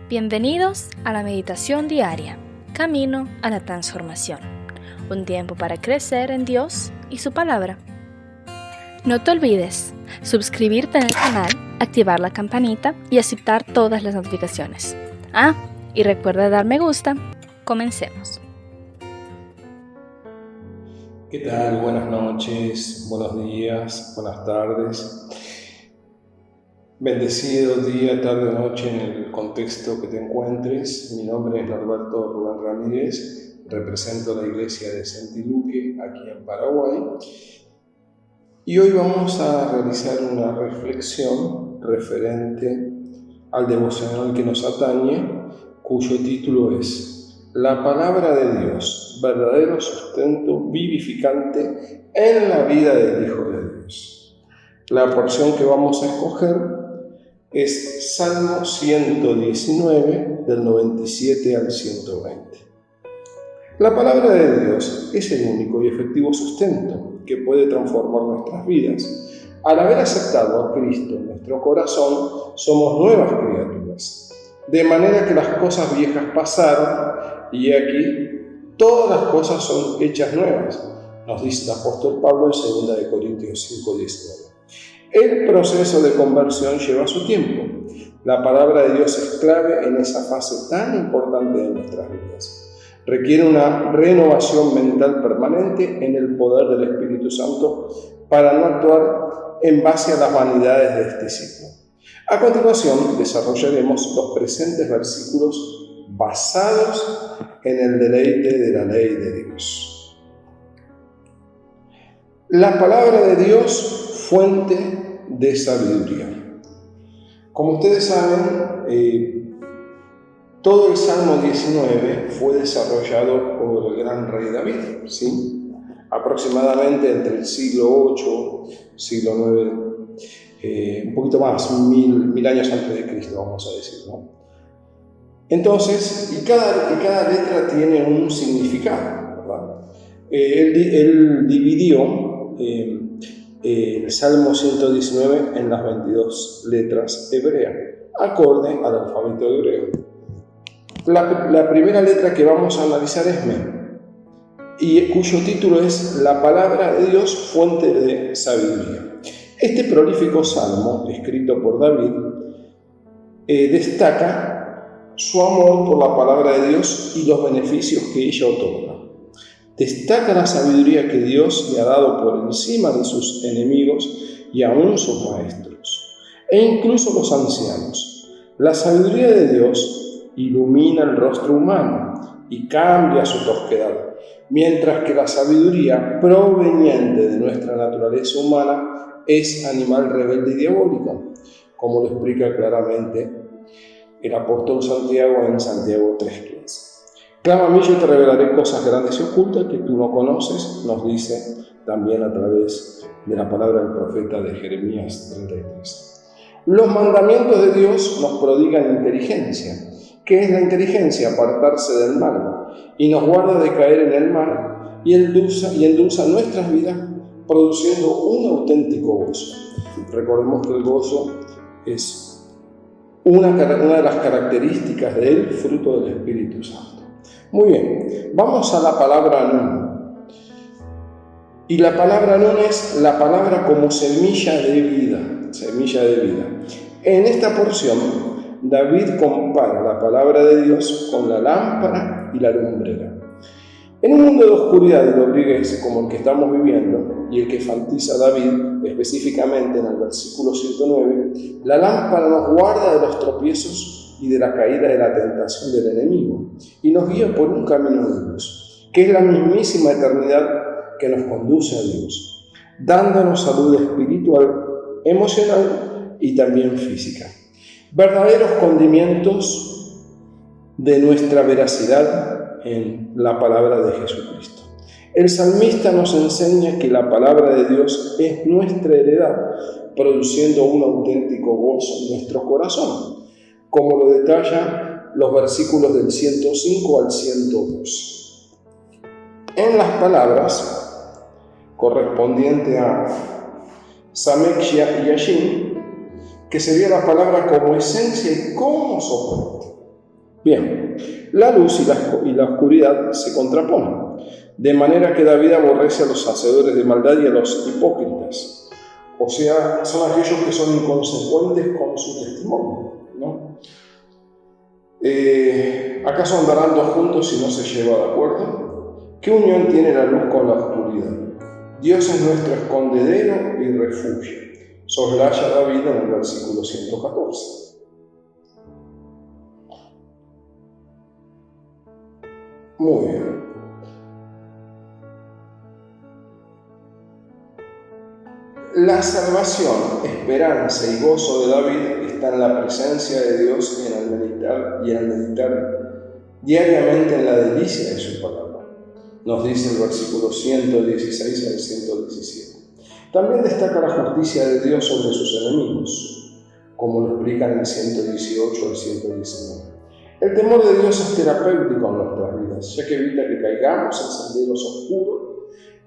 Bienvenidos a la meditación diaria, camino a la transformación. Un tiempo para crecer en Dios y su palabra. No te olvides suscribirte en el canal, activar la campanita y aceptar todas las notificaciones. Y recuerda dar me gusta. Comencemos. ¿Qué tal? Buenas noches, buenos días, buenas tardes. Bendecido día, tarde, noche en el contexto que te encuentres. Mi nombre es Norberto Rubén Ramírez, represento la iglesia de Sentiluque aquí en Paraguay. Y hoy vamos a realizar una reflexión referente al devocional que nos atañe, cuyo título es La palabra de Dios, verdadero sustento vivificante en la vida del Hijo de Dios. La porción que vamos a escoger es Salmo 119, del 97 al 120. La palabra de Dios es el único y efectivo sustento que puede transformar nuestras vidas. Al haber aceptado a Cristo en nuestro corazón, somos nuevas criaturas. De manera que las cosas viejas pasaron, y aquí todas las cosas son hechas nuevas, nos dice el apóstol Pablo en 2 Corintios 5:19. El proceso de conversión lleva su tiempo. La palabra de Dios es clave en esa fase tan importante de nuestras vidas. Requiere una renovación mental permanente en el poder del Espíritu Santo para no actuar en base a las vanidades de este siglo. A continuación, desarrollaremos los presentes versículos basados en el deleite de la ley de Dios. La palabra de Dios, fuente de sabiduría. Como ustedes saben, todo el Salmo 19 fue desarrollado por el gran rey David, ¿sí? Aproximadamente entre el siglo 8, siglo 9, un poquito más, mil años antes de Cristo, vamos a decir, ¿no? Entonces, y cada letra tiene un significado, ¿verdad? Él dividió el Salmo 119 en las 22 letras hebreas, acorde al alfabeto hebreo. La primera letra que vamos a analizar es Mem, y cuyo título es La palabra de Dios, fuente de sabiduría. Este prolífico salmo, escrito por David, destaca su amor por la palabra de Dios y los beneficios que ella otorga. Destaca la sabiduría que Dios le ha dado por encima de sus enemigos y aún sus maestros, e incluso los ancianos. La sabiduría de Dios ilumina el rostro humano y cambia su tosquedad, mientras que la sabiduría proveniente de nuestra naturaleza humana es animal rebelde y diabólica, como lo explica claramente el apóstol Santiago en Santiago 3:15. Clama a mí, yo te revelaré cosas grandes y ocultas que tú no conoces, nos dice también a través de la palabra del profeta de Jeremías 33. Los mandamientos de Dios nos prodigan inteligencia. ¿Qué es la inteligencia? Apartarse del mal, y nos guarda de caer en el mal, y endulza nuestras vidas, produciendo un auténtico gozo. Recordemos que el gozo es una de las características del fruto del Espíritu Santo. Muy bien, vamos a la palabra Nun. Y la palabra Nun es la palabra como semilla de vida, semilla de vida. En esta porción, David compara la palabra de Dios con la lámpara y la lumbrera. En un mundo de oscuridad y lobreguez como el que estamos viviendo, y el que enfatiza David específicamente en el versículo 109, la lámpara nos guarda de los tropiezos y de la caída de la tentación del enemigo, y nos guía por un camino de luz, que es la mismísima eternidad que nos conduce a Dios, dándonos salud espiritual, emocional y también física. Verdaderos condimentos de nuestra veracidad en la palabra de Jesucristo. El salmista nos enseña que la palabra de Dios es nuestra heredad, produciendo un auténtico gozo en nuestro corazón, como lo detalla los versículos del 105 al 102. En las palabras correspondiente a Samekshia y Yashin, que sería la palabra como esencia y como soporte. Bien, la luz y la oscuridad se contraponen, de manera que David aborrece a los hacedores de maldad y a los hipócritas. O sea, son aquellos que son inconsecuentes con su testimonio, ¿no? ¿Acaso andarán dos juntos si no se lleva de acuerdo? ¿Qué unión tiene la luz con la oscuridad? Dios es nuestro escondedero y refugio, soslaya David en el versículo 114. Muy bien. La salvación, esperanza y gozo de David está en la presencia de Dios y en el meditar diariamente en la delicia de su palabra. Nos dice el versículo 116 al 117. También destaca la justicia de Dios sobre sus enemigos, como lo explica en el 118 al 119. El temor de Dios es terapéutico en nuestras vidas, ya que evita que caigamos en senderos oscuros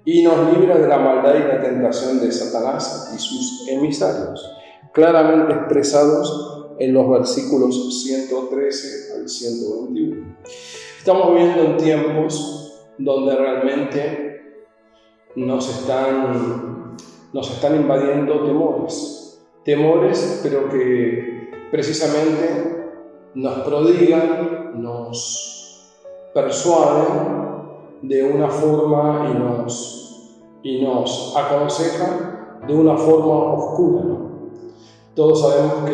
y nos libra de la maldad y la tentación de Satanás y sus emisarios, claramente expresados en los versículos 113 al 121. Estamos viviendo en tiempos donde realmente nos están invadiendo temores, pero que precisamente nos prodigan, nos persuaden de una forma y nos aconsejan de una forma oscura, ¿no? Todos sabemos que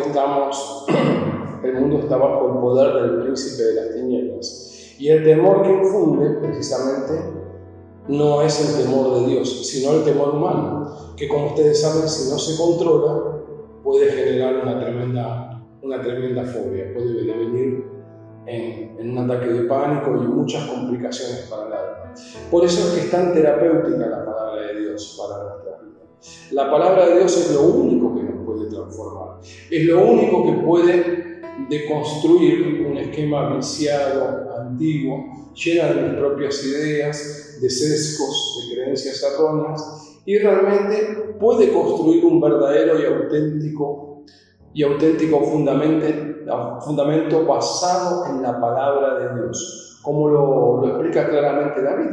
el mundo está bajo el poder del príncipe de las tinieblas, y el temor que infunde precisamente no es el temor de Dios, sino el temor humano, que, como ustedes saben, si no se controla, puede generar una tremenda fobia, puede devenir en un ataque de pánico y muchas complicaciones para el alma. Por eso es que es tan terapéutica la palabra de Dios para nuestra vida. La palabra de Dios es lo único que nos puede transformar, es lo único que puede deconstruir un esquema viciado, antiguo, lleno de mis propias ideas, de sesgos, de creencias erróneas, y realmente puede construir un verdadero y auténtico fundamento basado en la palabra de Dios, como lo explica claramente David.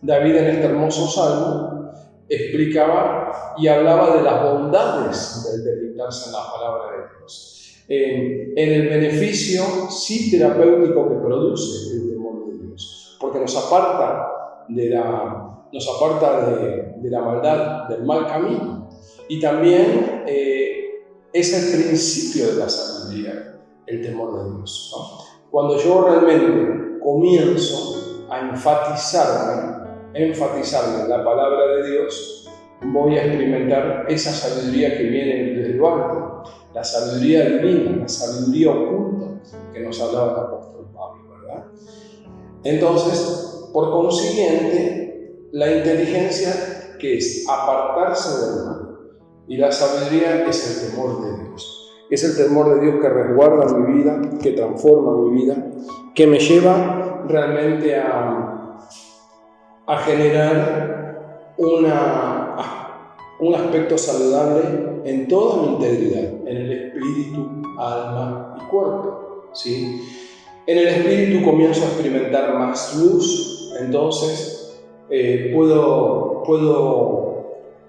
David, en este hermoso salmo, explicaba y hablaba de las bondades del deleitarse en la palabra de Dios, en el beneficio sí terapéutico que produce el temor de Dios, porque nos aparta de la maldad, del mal camino, y también es el principio de la sabiduría, el temor de Dios, ¿no? Cuando yo realmente comienzo a enfatizarme en la palabra de Dios, voy a experimentar esa sabiduría que viene desde lo alto, la sabiduría divina, la sabiduría oculta que nos hablaba el apóstol Pablo, ¿verdad? Entonces, por consiguiente, la inteligencia, que es apartarse del mal, y la sabiduría es el temor de Dios. Es el temor de Dios que resguarda mi vida, que transforma mi vida, que me lleva realmente a generar un aspecto saludable en toda mi integridad, en el espíritu, alma y cuerpo, ¿sí? En el espíritu comienzo a experimentar más luz, entonces puedo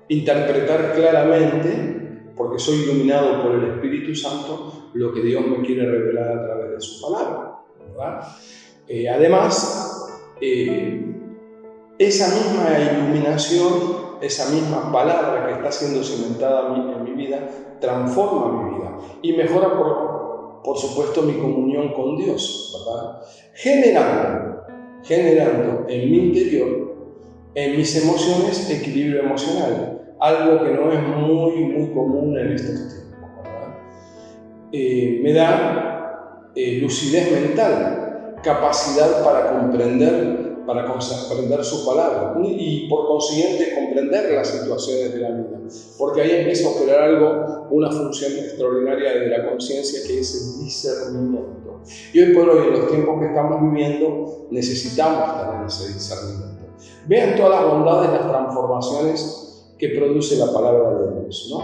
interpretar claramente, porque soy iluminado por el Espíritu Santo, lo que Dios me quiere revelar a través de su palabra, ¿verdad? Además, esa misma iluminación, esa misma palabra que está siendo cimentada en mi vida, transforma mi vida y mejora, por supuesto, mi comunión con Dios, ¿verdad? Generando en mi interior, en mis emociones, equilibrio emocional, algo que no es muy común en estos tiempos, ¿verdad? Me da lucidez mental, capacidad para comprender su palabra y, por consiguiente, comprender las situaciones de la vida, porque ahí empieza a operar una función extraordinaria de la conciencia, que es el discernimiento. Y hoy por hoy, en los tiempos que estamos viviendo, necesitamos tener ese discernimiento. Vean todas las bondades, las transformaciones que produce la palabra de Dios, ¿no?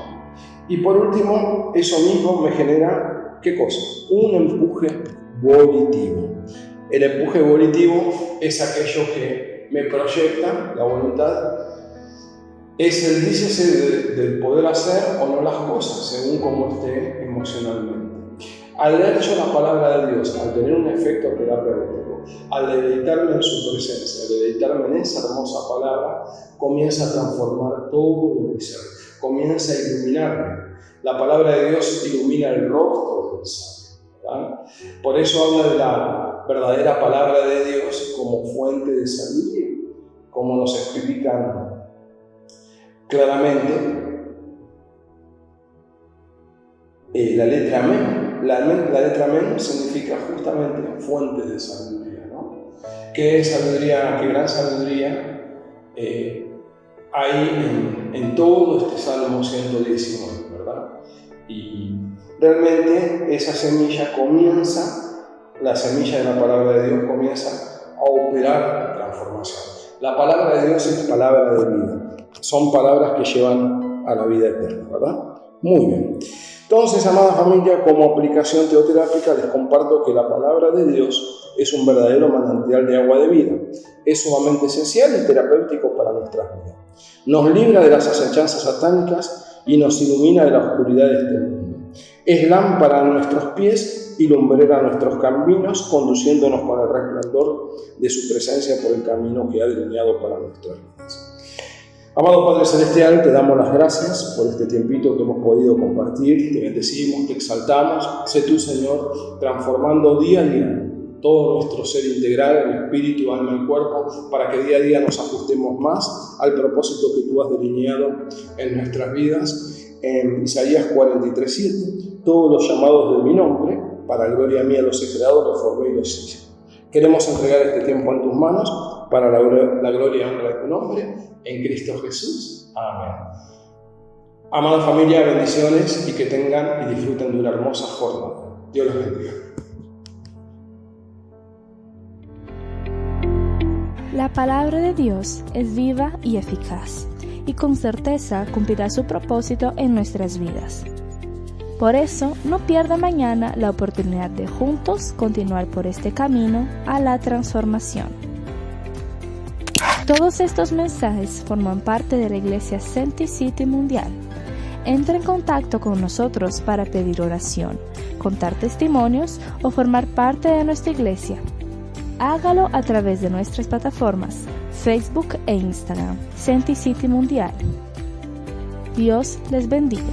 Y por último, eso mismo me genera, ¿qué cosa? Un empuje volitivo. El empuje volitivo es aquello que me proyecta la voluntad, es el dícese del poder hacer o no las cosas, según como esté emocionalmente. Al leer yo la palabra de Dios, al tener un efecto terapéutico, al deleitarme en su presencia, al deleitarme en esa hermosa palabra, comienza a transformar todo mi ser, comienza a iluminarme. La palabra de Dios ilumina el rostro del sabio, ¿verdad? Por eso habla de la verdadera palabra de Dios como fuente de sabiduría, como nos explican claramente la letra Men. La letra Men significa justamente fuente de sabiduría, ¿no? ¿Qué sabiduría, qué gran sabiduría hay en todo este Salmo 119, ¿verdad? Y realmente esa semilla la semilla de la palabra de Dios comienza a operar la transformación. La palabra de Dios es palabra de vida. Son palabras que llevan a la vida eterna, ¿verdad? Muy bien. Entonces, amada familia, como aplicación teoterápica les comparto que la palabra de Dios es un verdadero manantial de agua de vida. Es sumamente esencial y terapéutico para nuestras vidas. Nos libra de las acechanzas satánicas y nos ilumina de la oscuridad de este mundo. Es lámpara a nuestros pies y lumbrera a nuestros caminos, conduciéndonos con el resplandor de su presencia por el camino que ha delineado para nuestras vidas. Amado Padre Celestial, te damos las gracias por este tiempito que hemos podido compartir, te bendecimos, te exaltamos. Sé tú, Señor, transformando día a día todo nuestro ser integral, el espíritu, alma y cuerpo, para que día a día nos ajustemos más al propósito que tú has delineado en nuestras vidas. En Isaías 43:7, todos los llamados de mi nombre, para gloria mía los he creado, los formé y los hice. Queremos entregar este tiempo en tus manos para la gloria y honra de tu nombre, en Cristo Jesús. Amén. Amada familia, bendiciones y que tengan y disfruten de una hermosa jornada. Dios los bendiga. La palabra de Dios es viva y eficaz, y con certeza cumplirá su propósito en nuestras vidas. Por eso, no pierda mañana la oportunidad de juntos continuar por este camino a la transformación. Todos estos mensajes forman parte de la Iglesia Senti City Mundial. Entra en contacto con nosotros para pedir oración, contar testimonios o formar parte de nuestra iglesia. Hágalo a través de nuestras plataformas Facebook e Instagram, Senti City Mundial. Dios les bendiga.